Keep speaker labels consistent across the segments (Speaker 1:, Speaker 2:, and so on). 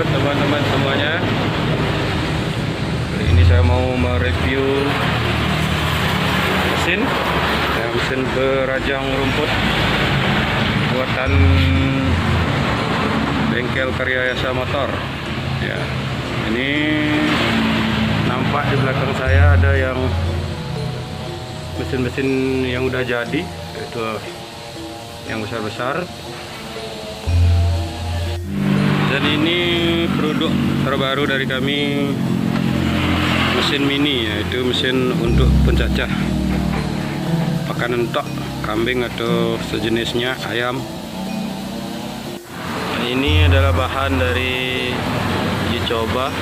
Speaker 1: teman-teman semuanya. Kali ini saya mau mereview mesin berajang rumput buatan bengkel Karya Yasa Motor. Ya, ini nampak di belakang saya ada yang mesin-mesin yang udah jadi, yaitu yang besar-besar. Dan ini produk terbaru dari kami, mesin mini, yaitu mesin untuk pencacah pakan entok, kambing atau sejenisnya, ayam. Nah, ini adalah bahan dari uji coba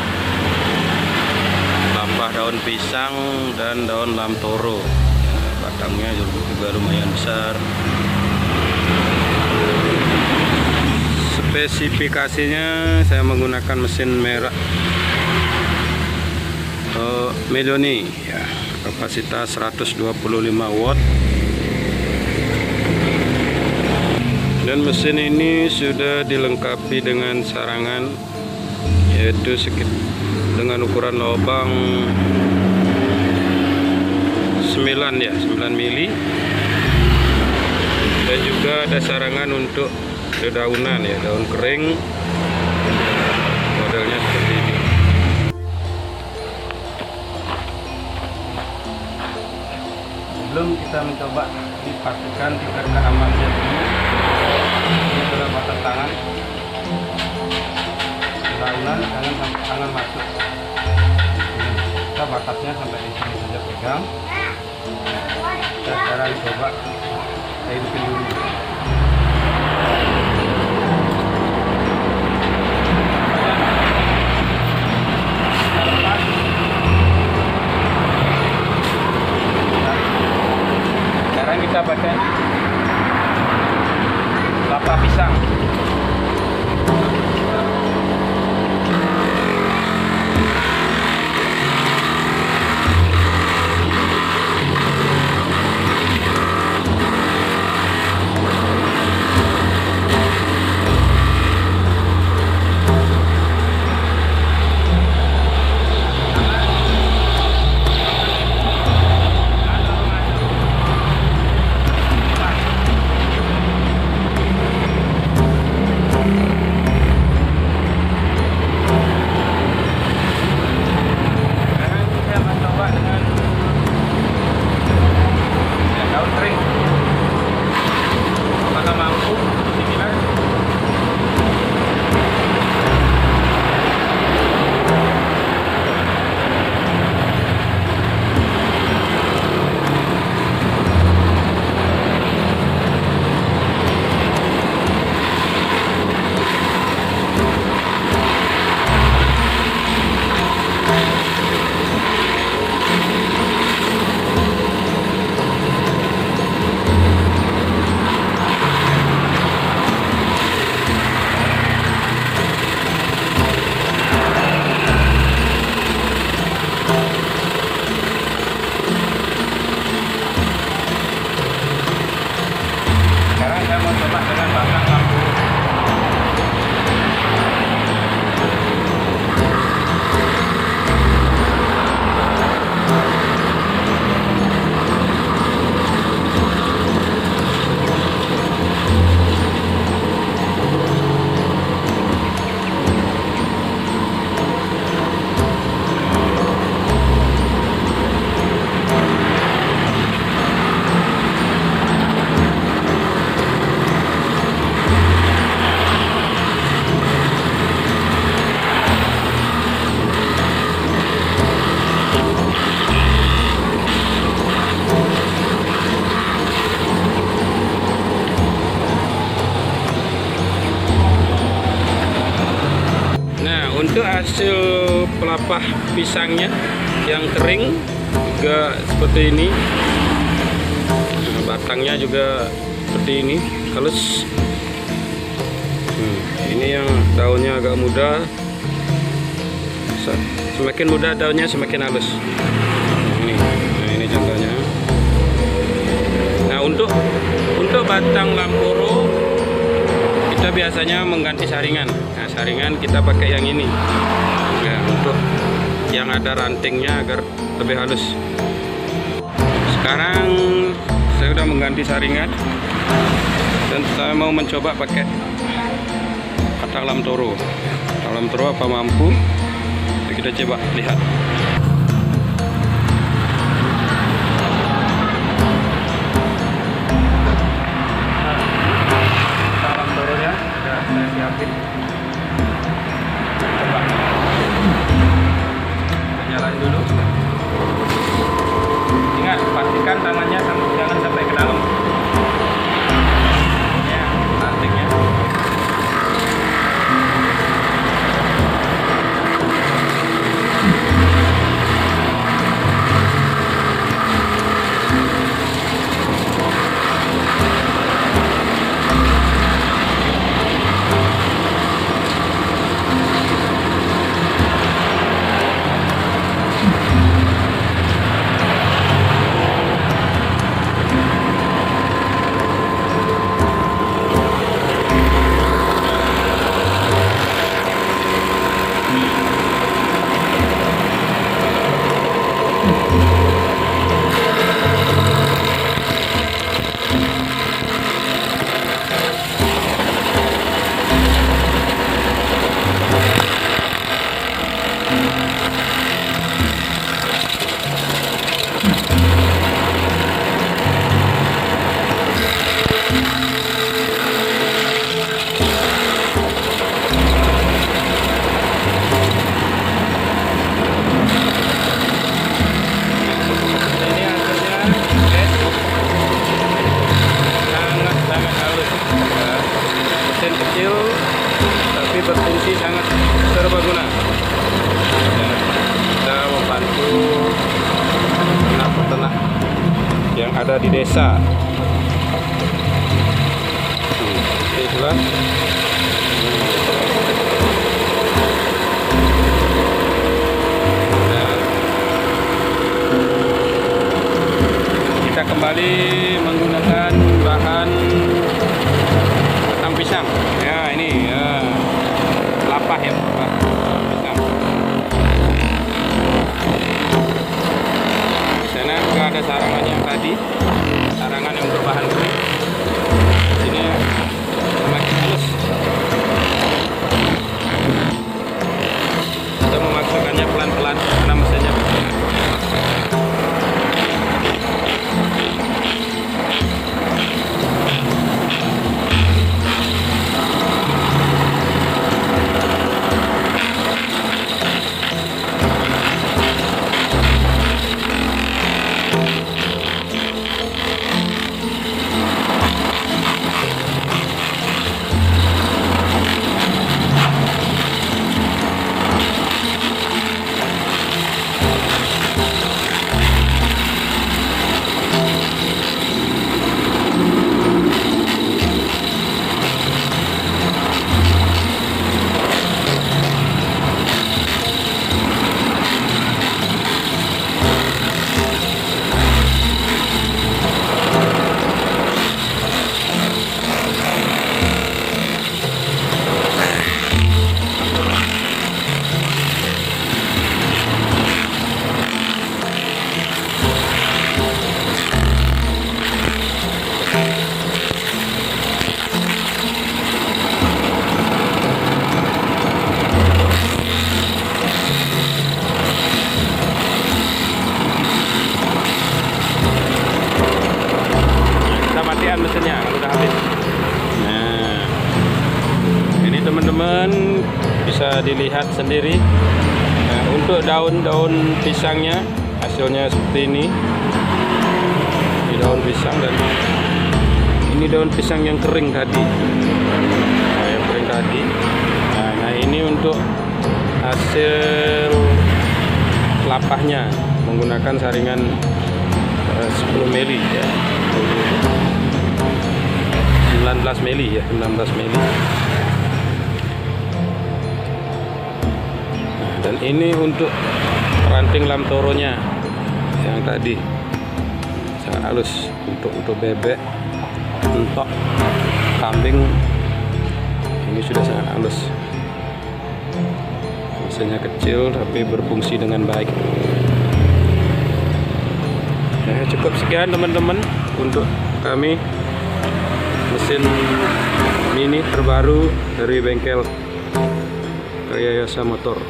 Speaker 1: lampah daun pisang dan daun lamtoro. Batangnya juga lumayan besar. Spesifikasinya saya menggunakan mesin merek Meloni, ya, kapasitas 125 watt. Dan mesin ini sudah dilengkapi dengan sarangan, yaitu dengan ukuran lubang 9 mili, dan juga ada sarangan untuk dedaunan, ya, daun kering. Modelnya seperti ini. Sebelum kita mencoba, dipastikan tingkat keamanannya dulu. Ini adalah batas tangan. Dedaunan jangan sampai tangan masuk. Kita batasnya sampai di sini saja pegang. Kita sekarang coba saya hidupin dulu. Sekarang kita pakai kelapa pisang. Sekarang saya mau coba dengan batang lampu. Untuk hasil pelapah pisangnya yang kering juga seperti ini. Nah, batangnya juga seperti ini, halus. Ini yang daunnya agak muda. Semakin muda daunnya semakin halus. Ini contohnya. Nah, untuk batang lamtoro kita biasanya mengganti saringan. Nah, saringan kita pakai yang ini ya, untuk yang ada rantingnya agar lebih halus. Sekarang saya sudah mengganti saringan dan saya mau mencoba pakai kata lam toro. Lam toro apa mampu? Kita coba lihat. Lam toronya sudah saya siapin. Coba kita nyalain dulu. Ingat, pastikan tangannya jangan sampai ke dalam. Ya, rantingnya. Kecil tapi berfungsi sangat serbaguna. Kita membantu peternak yang ada di desa. Itulah. Kita kembali menggunakan bahan batang pisang. Ya, ini ya, lapah ya, pisang. Di sana juga ada sarangan yang tadi, sarangan yang berbahan kering. Ini semakin halus. Kita memaksakannya pelan-pelan karena mesinnya besar. Mesinnya kalau udah habis. Nah, ini teman-teman bisa dilihat sendiri. Nah, untuk daun-daun pisangnya hasilnya seperti ini. Ini daun pisang dan ini daun pisang yang kering tadi. Nah, yang kering tadi. Nah, ini untuk hasil lapahnya menggunakan saringan 10 mili ya. 19 mili ya, 19 mili. Nah, dan ini untuk ranting lam toronya yang tadi sangat halus untuk bebek, entok, kambing. Ini sudah sangat halus. Mesinnya kecil tapi berfungsi dengan baik. Ya, cukup sekian teman-teman untuk kami mesin mini terbaru dari bengkel Rekayasa Motor.